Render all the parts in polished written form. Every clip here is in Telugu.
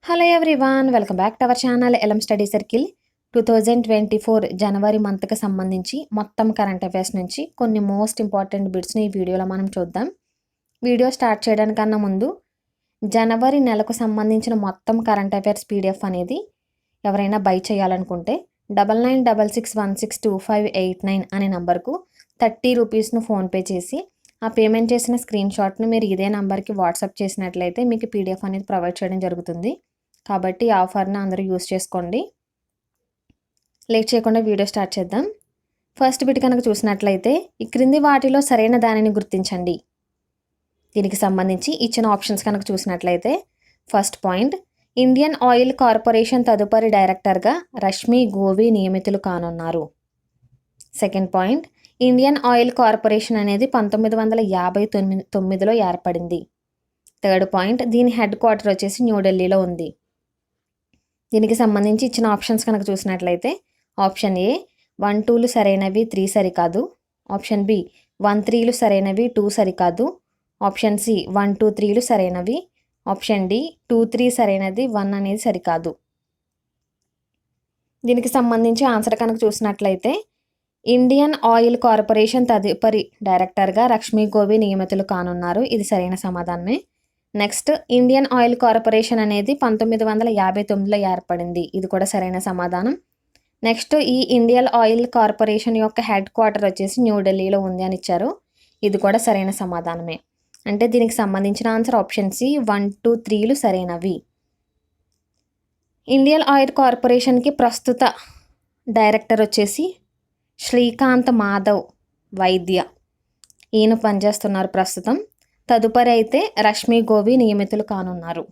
Hello everyone, welcome back to our channel LM study circle. 2024 జనవరి మంత్కి సంబంధించి మొత్తం కరెంట్ అఫైర్స్ నుంచి కొన్ని మోస్ట్ ఇంపార్టెంట్ బిట్స్ని ఈ వీడియోలో మనం చూద్దాం. వీడియో స్టార్ట్ చేయడానికన్నా ముందు జనవరి నెలకు సంబంధించిన మొత్తం కరెంట్ అఫైర్స్ పీడిఎఫ్ అనేది ఎవరైనా బై చేయాలనుకుంటే 9966162589 అనే నంబర్కు 30 రూపీస్ను ఫోన్పే చేసి ఆ పేమెంట్ చేసిన స్క్రీన్ షాట్ను మీరు ఇదే నెంబర్కి వాట్సాప్ చేసినట్లయితే మీకు పీడిఎఫ్ అనేది ప్రొవైడ్ చేయడం జరుగుతుంది. కాబట్టి ఆఫర్ని అందరూ యూస్ చేసుకోండి. లేట్ చేయకుండా వీడియో స్టార్ట్ చేద్దాం. ఫస్ట్ బిట్ కనుక చూసినట్లయితే ఈ క్రింది వాటిలో సరైన దానిని గుర్తించండి. దీనికి సంబంధించి ఇచ్చిన ఆప్షన్స్ కనుక చూసినట్లయితే first point, Indian oil corporation తదుపరి డైరెక్టర్గా రష్మి గోవి నియమితులు కానున్నారు. Second point, Indian oil corporation అనేది 1959లో ఏర్పడింది. థర్డ్ పాయింట్, దీని హెడ్ క్వార్టర్ వచ్చేసి న్యూఢిల్లీలో ఉంది. దీనికి సంబంధించి ఇచ్చిన ఆప్షన్స్ కనుక చూసినట్లయితే ఆప్షన్ ఏ 1, 2లు సరైనవి, 3 సరికాదు. ఆప్షన్ బి 1, 3లు సరైనవి, 2 సరికాదు. ఆప్షన్ సి 1, 2, 3లు సరైనవి. ఆప్షన్ డి 2, 3 సరైనది, 1 అనేది సరికాదు. దీనికి సంబంధించి ఆన్సర్ కనుక చూసినట్లయితే ఇండియన్ ఆయిల్ కార్పొరేషన్ తదుపరి డైరెక్టర్గా రష్మి గోవి నియమితులు కానున్నారు. ఇది సరైన సమాధానమే. నెక్స్ట్, ఇండియన్ ఆయిల్ కార్పొరేషన్ అనేది 1959లో ఏర్పడింది. ఇది కూడా సరైన సమాధానం. నెక్స్ట్, ఈ ఇండియన్ ఆయిల్ కార్పొరేషన్ యొక్క హెడ్ క్వార్టర్ వచ్చేసి న్యూఢిల్లీలో ఉంది అని ఇచ్చారు. ఇది కూడా సరైన సమాధానమే. అంటే దీనికి సంబంధించిన ఆన్సర్ ఆప్షన్ సి 1, 2, 3లు సరైనవి. ఇండియన్ ఆయిల్ కార్పొరేషన్కి ప్రస్తుత డైరెక్టర్ వచ్చేసి శ్రీకాంత్ మాధవ్ వైద్య. ఈయన పనిచేస్తున్నారు ప్రస్తుతం. తదుపరి అయితే రష్మి గోవి నియమితులు కానున్నారు.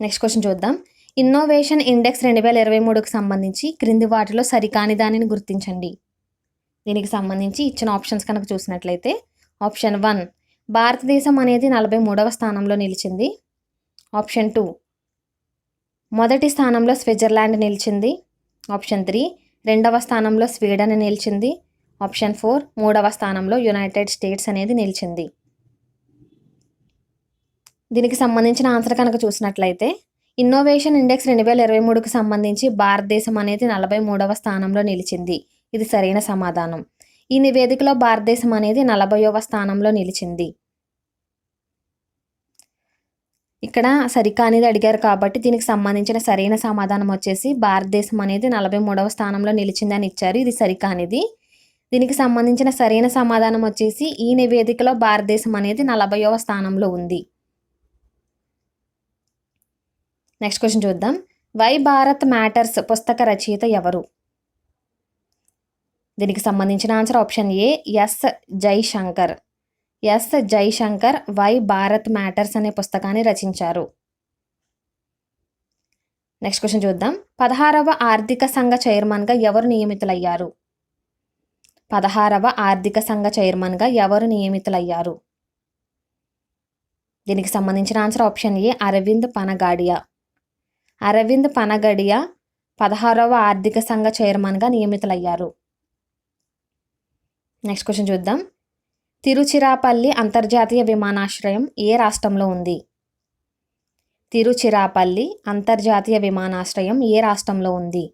నెక్స్ట్ క్వశ్చన్ చూద్దాం. ఇన్నోవేషన్ ఇండెక్స్ 2023కు సంబంధించి క్రింది వాటిలో సరికాని దానిని గుర్తించండి. దీనికి సంబంధించి ఇచ్చిన ఆప్షన్స్ కనుక చూసినట్లయితే ఆప్షన్ 1, భారతదేశం అనేది 43వ స్థానంలో నిలిచింది. ఆప్షన్ 2, మొదటి స్థానంలో స్విట్జర్లాండ్ నిలిచింది. ఆప్షన్ 3, రెండవ స్థానంలో స్వీడన్ నిలిచింది. ఆప్షన్ 4, మూడవ స్థానంలో యునైటెడ్ స్టేట్స్ అనేది నిలిచింది. దీనికి సంబంధించిన ఆన్సర్ కనుక చూసినట్లయితే ఇన్నోవేషన్ ఇండెక్స్ 2023కు సంబంధించి భారతదేశం అనేది 43వ స్థానంలో నిలిచింది. ఇది సరైన సమాధానం. ఈ నివేదికలో భారతదేశం అనేది 40వ స్థానంలో నిలిచింది. ఇక్కడ సరికానిది అడిగారు కాబట్టి దీనికి సంబంధించిన సరైన సమాధానం వచ్చేసి భారతదేశం అనేది 43వ స్థానంలో నిలిచింది అని ఇచ్చారు. ఇది సరికానిది. దీనికి సంబంధించిన సరైన సమాధానం వచ్చేసి ఈ నివేదికలో భారతదేశం అనేది 40వ స్థానంలో ఉంది. నెక్స్ట్ క్వశ్చన్ చూద్దాం. వై భారత్ మ్యాటర్స్ పుస్తక రచయిత ఎవరు? దీనికి సంబంధించిన answer option A S Jaishankar. S Jaishankar why Bharat matters అనే పుస్తకాన్ని రచించారు. నెక్స్ట్ క్వశ్చన్ చూద్దాం. 16వ ఆర్థిక సంఘ చైర్మన్గా ఎవరు నియమితులయ్యారు? 16వ ఆర్థిక సంఘ చైర్మన్గా ఎవరు నియమితులయ్యారు? దీనికి సంబంధించిన answer option A Arvind Panagariya. Arvind Panagariya 16వ ఆర్థిక సంఘ చైర్మన్గా నియమితులయ్యారు. నెక్స్ట్ క్వశ్చన్ చూద్దాం. తిరుచిరాపల్లి అంతర్జాతీయ విమానాశ్రయం ఏ రాష్ట్రంలో ఉంది? తిరుచిరాపల్లి అంతర్జాతీయ విమానాశ్రయం ఏ రాష్ట్రంలో ఉంది?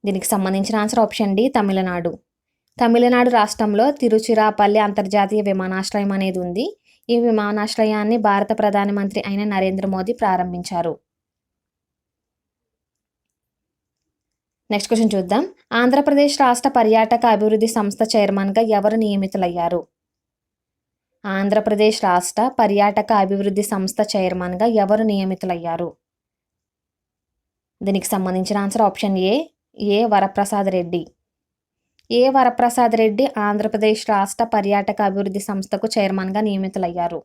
దీనికి సంబంధించిన answer option D Tamil Nadu. Tamil Nadu రాష్ట్రంలో తిరుచిరాపల్లి అంతర్జాతీయ విమానాశ్రయం అనేది ఉంది. ఈ విమానాశ్రయాన్ని భారత ప్రధానమంత్రి అయిన నరేంద్ర మోదీ ప్రారంభించారు. నెక్స్ట్ క్వశ్చన్ చూద్దాం. ఆంధ్రప్రదేశ్ రాష్ట్ర పర్యాటక అభివృద్ధి సంస్థ చైర్మన్గా ఎవరు నియమితులయ్యారు? ఆంధ్రప్రదేశ్ రాష్ట్ర పర్యాటక అభివృద్ధి సంస్థ చైర్మన్గా ఎవరు నియమితులయ్యారు? దీనికి సంబంధించిన answer option A Varaprasad Reddy. A Varaprasad Reddy Andhra Pradesh రాష్ట్ర పర్యాటక అభివృద్ధి సంస్థకు చైర్మన్గా నియమితులయ్యారు.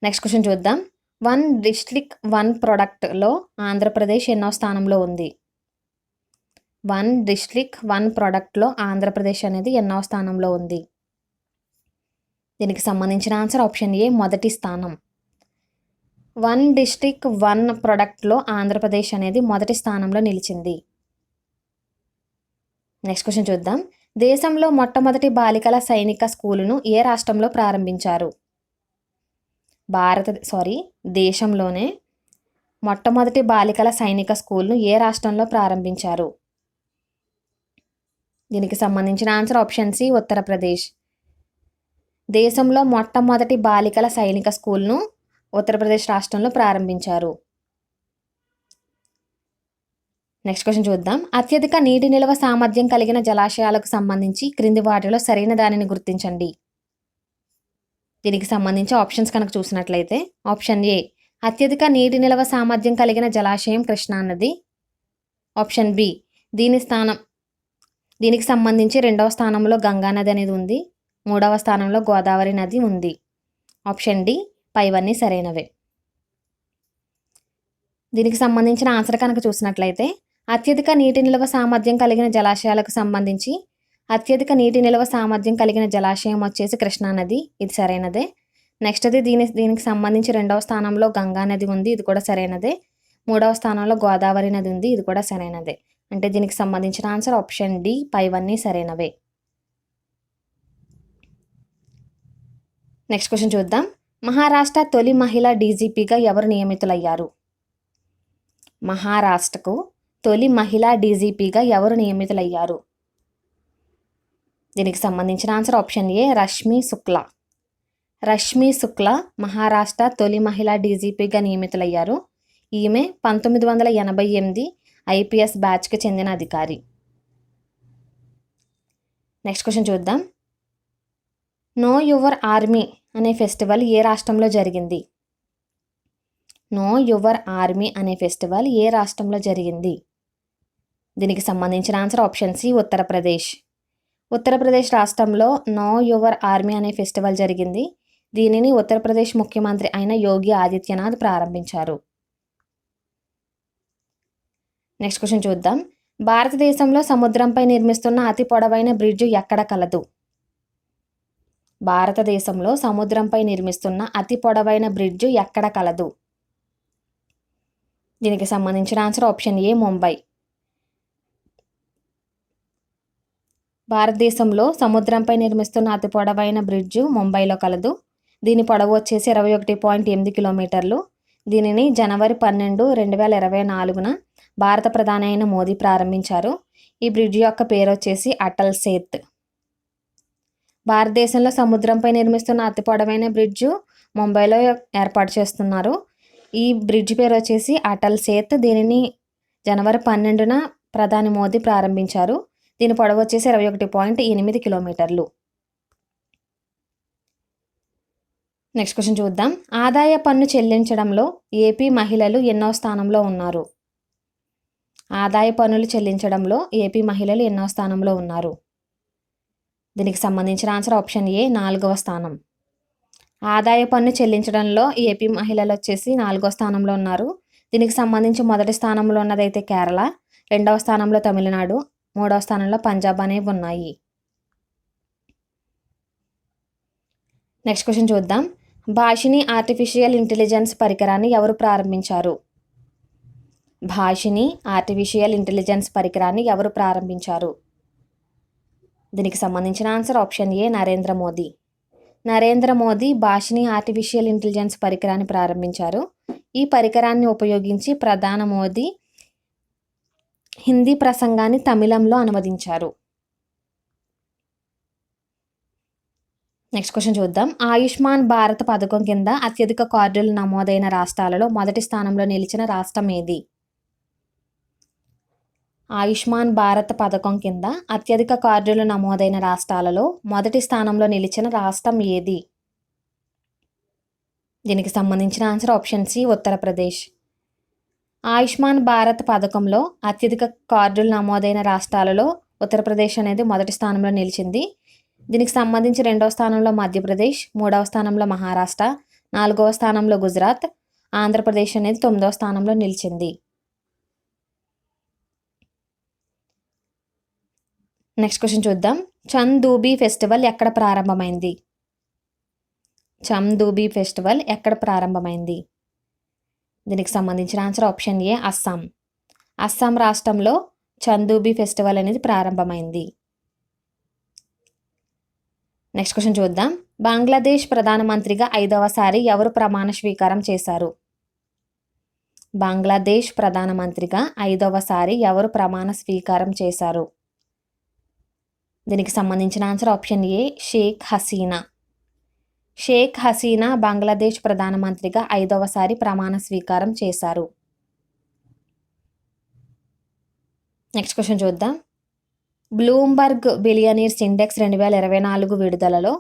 నెక్స్ట్ క్వశ్చన్ చూద్దాం. 1 డిస్ట్రిక్ట్ 1 ప్రొడక్ట్లో ఆంధ్రప్రదేశ్ ఎన్నో స్థానంలో ఉంది? 1 డిస్ట్రిక్ట్ 1 ప్రొడక్ట్లో ఆంధ్రప్రదేశ్ అనేది ఎన్నో స్థానంలో ఉంది? దీనికి సంబంధించిన ఆన్సర్ ఆప్షన్ ఏ మొదటి స్థానం. 1 డిస్ట్రిక్ట్ 1 ప్రొడక్ట్లో ఆంధ్రప్రదేశ్ అనేది మొదటి స్థానంలో నిలిచింది. నెక్స్ట్ క్వశ్చన్ చూద్దాం. దేశంలో మొట్టమొదటి బాలికల సైనిక స్కూలును ఏ రాష్ట్రంలో ప్రారంభించారు? దేశంలోనే మొట్టమొదటి బాలికల సైనిక స్కూల్ను ఏ రాష్ట్రంలో ప్రారంభించారు? దీనికి సంబంధించిన ఆన్సర్ ఆప్షన్ సి, ఉత్తరప్రదేశ్. దేశంలో మొట్టమొదటి బాలికల సైనిక స్కూల్ను ఉత్తరప్రదేశ్ రాష్ట్రంలో ప్రారంభించారు. నెక్స్ట్ క్వశ్చన్ చూద్దాం. అత్యధిక నీటి నిల్వ సామర్థ్యం కలిగిన జలాశయాలకు సంబంధించి క్రింది వాటిలో సరైన దానిని గుర్తించండి. దీనికి సంబంధించి ఆప్షన్స్ కనుక చూసినట్లయితే ఆప్షన్ ఏ అత్యధిక నీటి నిల్వ సామర్థ్యం కలిగిన జలాశయం కృష్ణా నది. ఆప్షన్ బి దీనికి సంబంధించి 2వ స్థానంలో గంగా నది అనేది ఉంది. 3వ స్థానంలో గోదావరి నది ఉంది. ఆప్షన్ డి పైవన్నీ సరైనవే. దీనికి సంబంధించిన ఆన్సర్ కనుక చూసినట్లయితే అత్యధిక నీటి నిల్వ సామర్థ్యం కలిగిన జలాశయాలకు సంబంధించి అత్యధిక నీటి నిల్వ సామర్థ్యం కలిగిన జలాశయం వచ్చేసి కృష్ణా నది, ఇది సరైనదే. నెక్స్ట్ది దీనికి సంబంధించి 2వ స్థానంలో గంగా నది ఉంది, ఇది కూడా సరైనదే. 3వ స్థానంలో గోదావరి నది ఉంది, ఇది కూడా సరైనదే. అంటే దీనికి సంబంధించిన ఆన్సర్ ఆప్షన్ డి పైవన్నీ సరైనవే. నెక్స్ట్ క్వశ్చన్ చూద్దాం. మహారాష్ట్ర తొలి మహిళా డీజీపీగా ఎవరు నియమితులయ్యారు? మహారాష్ట్రకు తొలి మహిళా డీజీపీగా ఎవరు నియమితులయ్యారు? దీనికి సంబంధించిన ఆన్సర్ ఆప్షన్ ఏ రష్మి శుక్లా. రష్మి శుక్లా మహారాష్ట్ర తొలి మహిళా డీజీపీగా నియమితులయ్యారు. ఈమె 1988 ఐపీఎస్ బ్యాచ్కి చెందిన అధికారి. నెక్స్ట్ క్వశ్చన్ చూద్దాం. నో యువర్ ఆర్మీ అనే ఫెస్టివల్ ఏ రాష్ట్రంలో జరిగింది? నో యువర్ ఆర్మీ అనే ఫెస్టివల్ ఏ రాష్ట్రంలో జరిగింది? దీనికి సంబంధించిన answer option C Uttar Pradesh. Uttar Pradesh రాష్ట్రంలో నో యువర్ ఆర్మీ అనే ఫెస్టివల్ జరిగింది. దీనిని ఉత్తరప్రదేశ్ ముఖ్యమంత్రి అయిన యోగి ఆదిత్యనాథ్ ప్రారంభించారు. నెక్స్ట్ క్వశ్చన్ చూద్దాం. భారతదేశంలో సముద్రంపై నిర్మిస్తున్న అతి పొడవైన బ్రిడ్జ్ ఎక్కడ కలదు? భారతదేశంలో సముద్రంపై నిర్మిస్తున్న అతి పొడవైన బ్రిడ్జ్ ఎక్కడ కలదు? దీనికి సంబంధించిన ఆన్సర్ ఆప్షన్ ఏ ముంబై. భారతదేశంలో సముద్రంపై నిర్మిస్తున్న అతి పొడవైన బ్రిడ్జ్ ముంబైలో కలదు. దీని పొడవు వచ్చేసి 21.8 కిలోమీటర్లు. దీనిని జనవరి 12, 2024న భారత ప్రధాని అయిన మోదీ ప్రారంభించారు. ఈ బ్రిడ్జ్ యొక్క పేరు వచ్చేసి అటల్ సేత్. భారతదేశంలో సముద్రంపై నిర్మిస్తున్న అతి పొడవైన బ్రిడ్జ్ ముంబైలో ఏర్పాటు చేస్తున్నారు. ఈ బ్రిడ్జ్ పేరు వచ్చేసి అటల్ సేత్. దీనిని జనవరి 12న ప్రధాని మోదీ ప్రారంభించారు. దీని పొడవు వచ్చేసి 21.8 కిలోమీటర్లు. నెక్స్ట్ క్వశ్చన్ చూద్దాం. ఆదాయ పన్ను చెల్లించడంలో ఏపీ మహిళలు ఎన్నో స్థానంలో ఉన్నారు? ఆదాయ పన్నులు చెల్లించడంలో ఏపీ మహిళలు ఎన్నో స్థానంలో ఉన్నారు? దీనికి సంబంధించిన ఆన్సర్ ఆప్షన్ ఏ 4వ స్థానం. ఆదాయ పన్ను చెల్లించడంలో ఏపీ మహిళలు వచ్చేసి 4వ స్థానంలో ఉన్నారు. దీనికి సంబంధించి మొదటి స్థానంలో ఉన్నదైతే కేరళ, 2వ స్థానంలో తమిళనాడు, 3వ స్థానంలో పంజాబ్ అనేవి ఉన్నాయి. నెక్స్ట్ క్వశ్చన్ చూద్దాం. భాషిని ఆర్టిఫిషియల్ ఇంటెలిజెన్స్ పరికరాన్ని ఎవరు ప్రారంభించారు? భాషిని ఆర్టిఫిషియల్ ఇంటెలిజెన్స్ పరికరాన్ని ఎవరు ప్రారంభించారు? దీనికి సంబంధించిన ఆన్సర్ ఆప్షన్ ఏ నరేంద్ర మోదీ. నరేంద్ర మోదీ భాషిని ఆర్టిఫిషియల్ ఇంటెలిజెన్స్ పరికరాన్ని ప్రారంభించారు. ఈ పరికరాన్ని ఉపయోగించి ప్రధాని మోదీ హిందీ ప్రసంగాన్ని తమిళంలో అనువదించారు. నెక్స్ట్ క్వశ్చన్ చూద్దాం. ఆయుష్మాన్ భారత్ పథకం కింద అత్యధిక కార్డులు నమోదైన రాష్ట్రాలలో మొదటి స్థానంలో నిలిచిన రాష్ట్రం ఏది? ఆయుష్మాన్ భారత్ పథకం కింద అత్యధిక కార్డులు నమోదైన రాష్ట్రాలలో మొదటి స్థానంలో నిలిచిన రాష్ట్రం ఏది? దీనికి సంబంధించిన answer option C Uttar Pradesh. Ayushman Bharat పథకంలో అత్యధిక కార్డులు నమోదైన రాష్ట్రాలలో ఉత్తరప్రదేశ్ అనేది మొదటి స్థానంలో నిలిచింది. దీనికి సంబంధించి 2వ స్థానంలో మధ్యప్రదేశ్, 3వ స్థానంలో మహారాష్ట్ర, 4వ స్థానంలో గుజరాత్, ఆంధ్రప్రదేశ్ అనేది 9వ స్థానంలో నిలిచింది. నెక్స్ట్ క్వశ్చన్ చూద్దాం. చందూబీ ఫెస్టివల్ ఎక్కడ ప్రారంభమైంది? చందూబీ ఫెస్టివల్ ఎక్కడ ప్రారంభమైంది? దీనికి సంబంధించిన ఆన్సర్ ఆప్షన్ ఏ అస్సాం. అస్సాం రాష్ట్రంలో చందూబీ ఫెస్టివల్ అనేది ప్రారంభమైంది. నెక్స్ట్ క్వశ్చన్ చూద్దాం. బంగ్లాదేశ్ ప్రధానమంత్రిగా 5వసారి ఎవరు ప్రమాణ స్వీకారం చేశారు? బంగ్లాదేశ్ ప్రధానమంత్రిగా 5వసారి ఎవరు ప్రమాణ స్వీకారం చేశారు? దీనికి సంబంధించిన answer option A Sheikh Hasina. Sheikh Hasina Bangladesh ప్రధానమంత్రిగా 5వసారి ప్రమాణ స్వీకారం చేశారు. నెక్స్ట్ క్వశ్చన్ చూద్దాం. బ్లూంబర్గ్ బిలియనీర్స్ ఇండెక్స్ 2024 విడుదలలో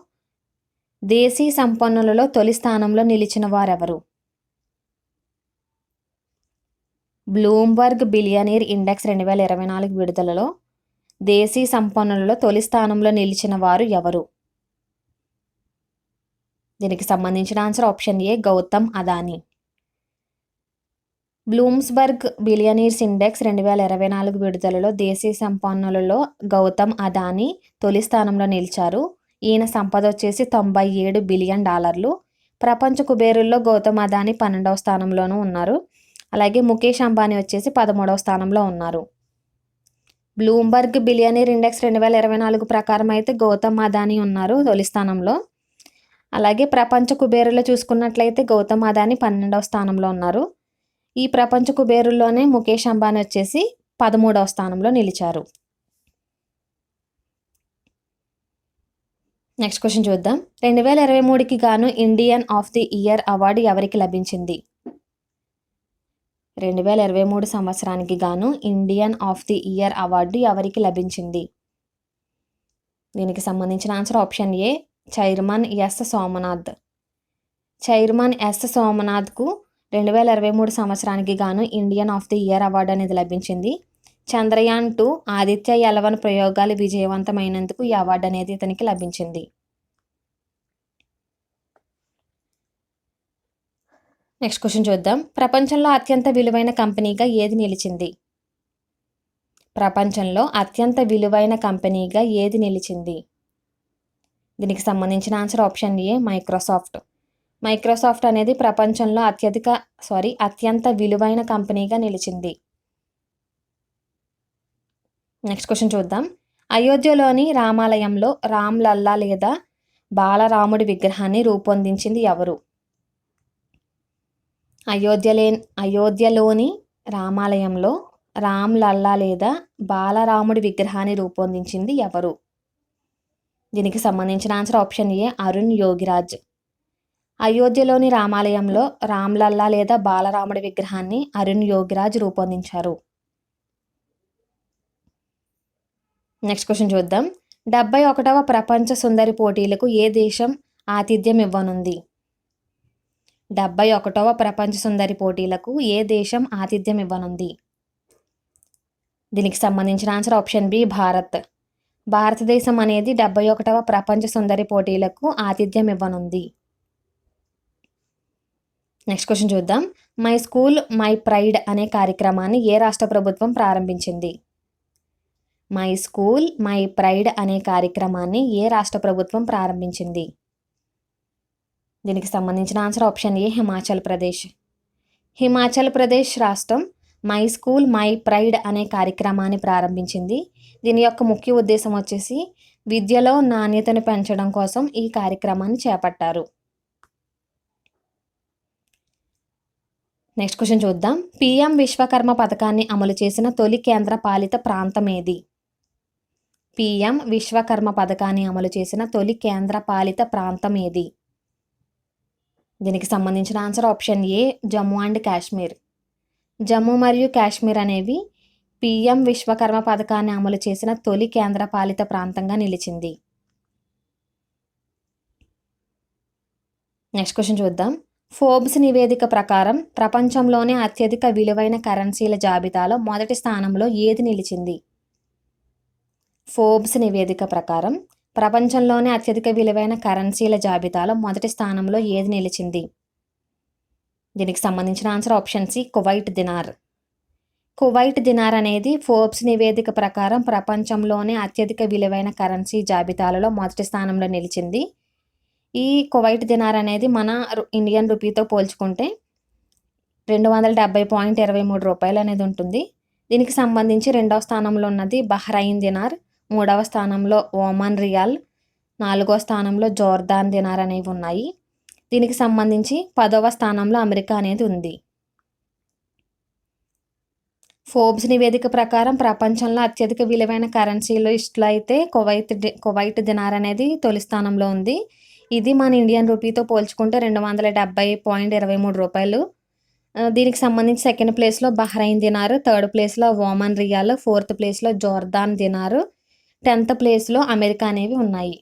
దేశీ సంపన్నులలో తొలి స్థానంలో నిలిచిన వారెవరు? బ్లూంబర్గ్ బిలియనీర్ ఇండెక్స్ 2024 విడుదలలో దేశీ సంపన్నులలో తొలి స్థానంలో నిలిచిన వారు ఎవరు? దీనికి సంబంధించిన answer option A Gautam Adani. Bloomsburg billionaires index 2024 విడుదలలో దేశీ సంపన్నులలో గౌతమ్ అదానీ తొలి స్థానంలో నిలిచారు. ఈయన సంపద వచ్చేసి $97 బిలియన్. ప్రపంచ కుబేరుల్లో గౌతమ్ అదానీ 12వ స్థానంలోనూ ఉన్నారు. అలాగే ముఖేష్ అంబానీ వచ్చేసి 13వ స్థానంలో ఉన్నారు. బ్లూంబర్గ్ బిలియనీర్ ఇండెక్స్ 2024 ప్రకారం అయితే గౌతమ్ అదానీ ఉన్నారు తొలి స్థానంలో. అలాగే ప్రపంచ కుబేరులో చూసుకున్నట్లయితే గౌతమ్ అదానీ 12వ స్థానంలో ఉన్నారు. ఈ ప్రపంచ కుబేరుల్లోనే ముఖేష్ అంబానీ వచ్చేసి 13వ స్థానంలో నిలిచారు. నెక్స్ట్ క్వశ్చన్ చూద్దాం. 2023కి గాను Indian of the year award ఎవరికి లభించింది? 2023 సంవత్సరానికి గాను Indian of the year award ఎవరికి లభించింది? దీనికి సంబంధించిన answer option A chairman S Somnath. Chairman S సోమనాథ్కు 2023 సంవత్సరానికి గాను Indian of the year award అనేది లభించింది. చంద్రయాన్ 2 ఆదిత్య L1 ప్రయోగాలు విజయవంతమైనందుకు ఈ అవార్డు అనేది ఇతనికి లభించింది. నెక్స్ట్ క్వశ్చన్ చూద్దాం. ప్రపంచంలో అత్యంత విలువైన కంపెనీగా ఏది నిలిచింది? ప్రపంచంలో అత్యంత విలువైన కంపెనీగా ఏది నిలిచింది? దీనికి సంబంధించిన ఆన్సర్ ఆప్షన్ ఏ మైక్రోసాఫ్ట్. మైక్రోసాఫ్ట్ అనేది ప్రపంచంలో అత్యంత విలువైన కంపెనీగా నిలిచింది. నెక్స్ట్ క్వశ్చన్ చూద్దాం. అయోధ్యలోని రామాలయంలో రామ్లల్లా లేదా బాలరాముడి విగ్రహాన్ని రూపొందించింది ఎవరు? అయోధ్యలోని రామాలయంలో రామ్లల్లా లేదా బాలరాముడి విగ్రహాన్ని రూపొందించింది ఎవరు? దీనికి సంబంధించిన answer option A Arun Yogiraj. అయోధ్యలోని రామాలయంలో రామ్లల్లా లేదా బాలరాముడి విగ్రహాన్ని అరుణ్ యోగిరాజ్ రూపొందించారు. నెక్స్ట్ క్వశ్చన్ చూద్దాం. 71వ ప్రపంచ సుందరి పోటీలకు ఏ దేశం ఆతిథ్యం ఇవ్వనుంది? 71వ ప్రపంచ సుందరి పోటీలకు ఏ దేశం ఆతిథ్యం ఇవ్వనుంది? దీనికి సంబంధించిన ఆన్సర్ ఆప్షన్ బి భారత్. భారతదేశం అనేది 71వ ప్రపంచ సుందరి పోటీలకు ఆతిథ్యం ఇవ్వనుంది. నెక్స్ట్ క్వశ్చన్ చూద్దాం. మై స్కూల్ మై ప్రైడ్ అనే కార్యక్రమాన్ని ఏ రాష్ట్ర ప్రభుత్వం ప్రారంభించింది? మై స్కూల్ మై ప్రైడ్ అనే కార్యక్రమాన్ని ఏ రాష్ట్ర ప్రభుత్వం ప్రారంభించింది? దీనికి సంబంధించిన ఆన్సర్ ఆప్షన్ ఏ హిమాచల్ ప్రదేశ్. హిమాచల్ ప్రదేశ్ రాష్ట్రం మై స్కూల్ మై ప్రైడ్ అనే కార్యక్రమాన్ని ప్రారంభించింది. దీని యొక్క ముఖ్య ఉద్దేశం వచ్చేసి విద్యలో నాణ్యతను పెంచడం కోసం ఈ కార్యక్రమాన్ని చేపట్టారు. నెక్స్ట్ క్వశ్చన్ చూద్దాం. పిఎం విశ్వకర్మ పథకాన్ని అమలు చేసిన తొలి కేంద్ర పాలిత ప్రాంతం ఏది? పిఎం విశ్వకర్మ పథకాన్ని అమలు చేసిన తొలి కేంద్ర పాలిత ప్రాంతం ఏది? దీనికి సంబంధించిన answer option A Jammu and Kashmir. Jammu మరియు కాశ్మీర్ అనేవి పిఎం విశ్వకర్మ పథకాన్ని అమలు చేసిన తొలి కేంద్ర పాలిత ప్రాంతంగా నిలిచింది. నెక్స్ట్ క్వశ్చన్ చూద్దాం. ఫోర్బ్స్ నివేదిక ప్రకారం ప్రపంచంలోనే అత్యధిక విలువైన కరెన్సీల జాబితాలో మొదటి స్థానంలో ఏది నిలిచింది? ఫోర్బ్స్ నివేదిక ప్రకారం ప్రపంచంలోనే అత్యధిక విలువైన కరెన్సీల జాబితాలో మొదటి స్థానంలో ఏది నిలిచింది? దీనికి సంబంధించిన answer option C Kuwait dinar. Kuwait dinar అనేది ఫోర్బ్స్ నివేదిక ప్రకారం ప్రపంచంలోనే అత్యధిక విలువైన కరెన్సీ జాబితాలలో మొదటి స్థానంలో నిలిచింది. ఈ కువైట్ దినార్ అనేది మన ఇండియన్ రూపీతో పోల్చుకుంటే 270.23 రూపాయలు అనేది ఉంటుంది. దీనికి సంబంధించి 2వ స్థానంలో ఉన్నది బహ్రైన్ దినార్, 3వ స్థానంలో ఓమన్ రియాల్, 4వ స్థానంలో జోర్దాన్ దినార్ అనేవి ఉన్నాయి. దీనికి సంబంధించి 10వ స్థానంలో అమెరికా అనేది ఉంది. ఫోర్బ్స్ నివేదిక ప్రకారం ప్రపంచంలో అత్యధిక విలువైన కరెన్సీలో లిస్టులో అయితే కువైట్ దినార్ అనేది తొలి స్థానంలో ఉంది. ఇది మన ఇండియన్ రూపీతో పోల్చుకుంటే 270.23 రూపాయలు. దీనికి సంబంధించి సెకండ్ ప్లేస్లో బహ్రైన్ దినారు, థర్డ్ ప్లేస్లో ఓమన్ రియాల్, ఫోర్త్ ప్లేస్లో జోర్దాన్ దినారు, 10th ప్లేస్లో అమెరికా అనేవి ఉన్నాయి.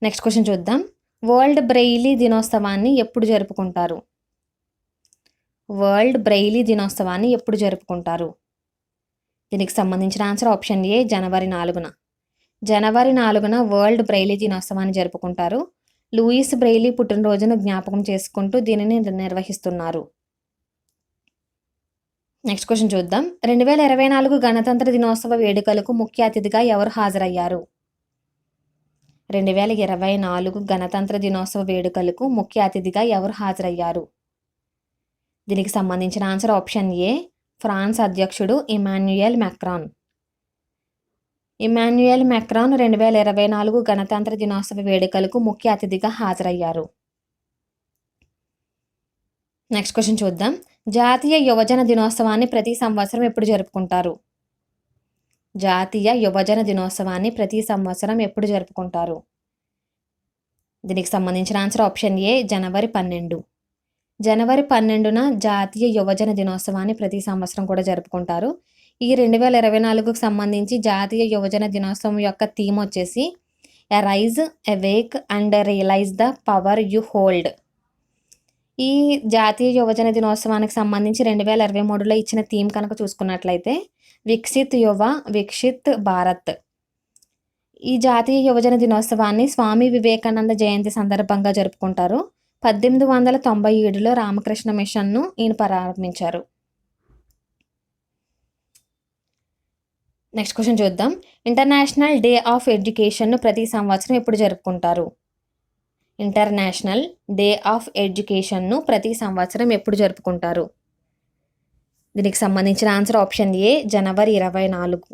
నెక్స్ట్ క్వశ్చన్ చూద్దాం. వరల్డ్ బ్రెయిలీ దినోత్సవాన్ని ఎప్పుడు జరుపుకుంటారు? వరల్డ్ బ్రెయిలీ దినోత్సవాన్ని ఎప్పుడు జరుపుకుంటారు? దీనికి సంబంధించిన ఆన్సర్ ఆప్షన్ ఏ జనవరి 4న. జనవరి 4న వరల్డ్ బ్రెయిలీ దినోత్సవాన్ని జరుపుకుంటారు. లూయిస్ బ్రెయిలీ పుట్టినరోజును జ్ఞాపకం చేసుకుంటూ దీనిని నిర్వహిస్తున్నారు. నెక్స్ట్ క్వశ్చన్ చూద్దాం. 2024 గణతంత్ర దినోత్సవ వేడుకలకు ముఖ్య అతిథిగా ఎవరు హాజరయ్యారు? 2024 గణతంత్ర దినోత్సవ వేడుకలకు ముఖ్య అతిథిగా ఎవరు హాజరయ్యారు? దీనికి సంబంధించిన ఆన్సర్ ఆప్షన్ ఏ ఫ్రాన్స్ అధ్యక్షుడు ఇమాన్యుయల్ మ్యాక్రాన్. ఇమాన్యుయల్ మ్యాక్రాన్ 2024 గణతంత్ర దినోత్సవ వేడుకలకు ముఖ్య అతిథిగా హాజరయ్యారు. నెక్స్ట్ క్వశ్చన్ చూద్దాం. జాతీయ యువజన దినోత్సవాన్ని ప్రతి సంవత్సరం ఎప్పుడు జరుపుకుంటారు? జాతీయ యువజన దినోత్సవాన్ని ప్రతి సంవత్సరం ఎప్పుడు జరుపుకుంటారు? దీనికి సంబంధించిన ఆన్సర్ ఆప్షన్ ఏ జనవరి 12. జనవరి 12న జాతీయ యువజన దినోత్సవాన్ని ప్రతి సంవత్సరం కూడా జరుపుకుంటారు. ఈ 2024కు సంబంధించి జాతీయ యువజన దినోత్సవం యొక్క థీమ్ వచ్చేసి arise, awake and realise the power you hold. ఈ జాతీయ యువజన దినోత్సవానికి సంబంధించి 2023లో ఇచ్చిన థీమ్ కనుక చూసుకున్నట్లయితే వికసిత్ యువ, వికసిత్ భారత్. ఈ జాతీయ యువజన దినోత్సవాన్ని స్వామి వివేకానంద జయంతి సందర్భంగా జరుపుకుంటారు. 1897లో రామకృష్ణ మిషన్ను ఈయన ప్రారంభించారు. నెక్స్ట్ క్వశ్చన్ చూద్దాం. ఇంటర్నేషనల్ డే ఆఫ్ ఎడ్యుకేషన్ను ప్రతి సంవత్సరం ఎప్పుడు జరుపుకుంటారు? ఇంటర్నేషనల్ డే ఆఫ్ ఎడ్యుకేషన్ను ప్రతి సంవత్సరం ఎప్పుడు జరుపుకుంటారు? దీనికి సంబంధించిన ఆన్సర్ ఆప్షన్ ఏ జనవరి 24.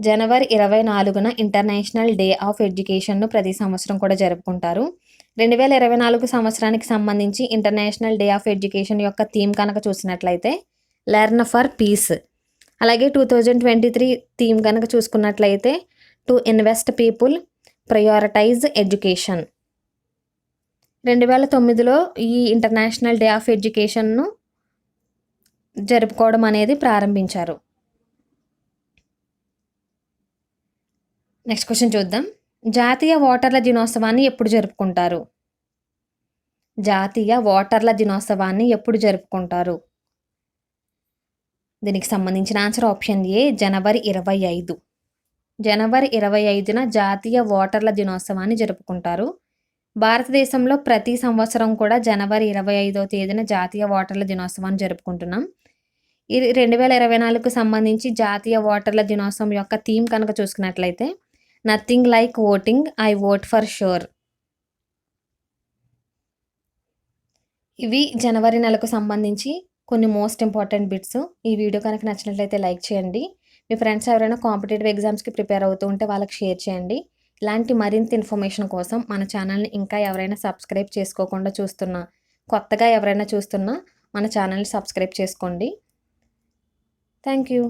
జనవరి 24న ఇంటర్నేషనల్ డే ఆఫ్ ఎడ్యుకేషన్ను ప్రతి సంవత్సరం కూడా జరుపుకుంటారు. 2024 సంవత్సరానికి సంబంధించి ఇంటర్నేషనల్ డే ఆఫ్ ఎడ్యుకేషన్ యొక్క థీమ్ కనుక చూసినట్లయితే లెర్న్ ఫర్ పీస్. అలాగే 2023 థీమ్ కనుక చూసుకున్నట్లయితే to invest people, prioritize education. 2009లో ఈ ఇంటర్నేషనల్ డే ఆఫ్ ఎడ్యుకేషన్ను జరుపుకోవడం అనేది ప్రారంభించారు. నెక్స్ట్ క్వశ్చన్ చూద్దాం. జాతీయ ఓటర్ల దినోత్సవాన్ని ఎప్పుడు జరుపుకుంటారు? జాతీయ ఓటర్ల దినోత్సవాన్ని ఎప్పుడు జరుపుకుంటారు? దీనికి సంబంధించిన ఆన్సర్ ఆప్షన్ ఏ జనవరి 25. జనవరి 25న జాతీయ ఓటర్ల దినోత్సవాన్ని జరుపుకుంటారు. భారతదేశంలో ప్రతి సంవత్సరం కూడా జనవరి 25వ తేదీన జాతీయ ఓటర్ల దినోత్సవాన్ని జరుపుకుంటున్నాం. ఇది 2024కు సంబంధించి జాతీయ ఓటర్ల దినోత్సవం యొక్క థీమ్ కనుక చూసుకున్నట్లయితే nothing like voting, I vote for sure. ఇవి జనవరి నెలకు సంబంధించి కొన్ని మోస్ట్ ఇంపార్టెంట్ బిట్స్. ఈ వీడియో కనుక నచ్చినట్లయితే లైక్ చేయండి. మీ ఫ్రెండ్స్ ఎవరైనా కాంపిటేటివ్ ఎగ్జామ్స్కి ప్రిపేర్ అవుతూ ఉంటే వాళ్ళకి షేర్ చేయండి. ఇలాంటి మరింత ఇన్ఫర్మేషన్ కోసం మన ఛానల్ని ఇంకా ఎవరైనా సబ్స్క్రైబ్ చేసుకోకుండా కొత్తగా ఎవరైనా చూస్తున్నా మన ఛానల్ని సబ్స్క్రైబ్ చేసుకోండి. Thank you.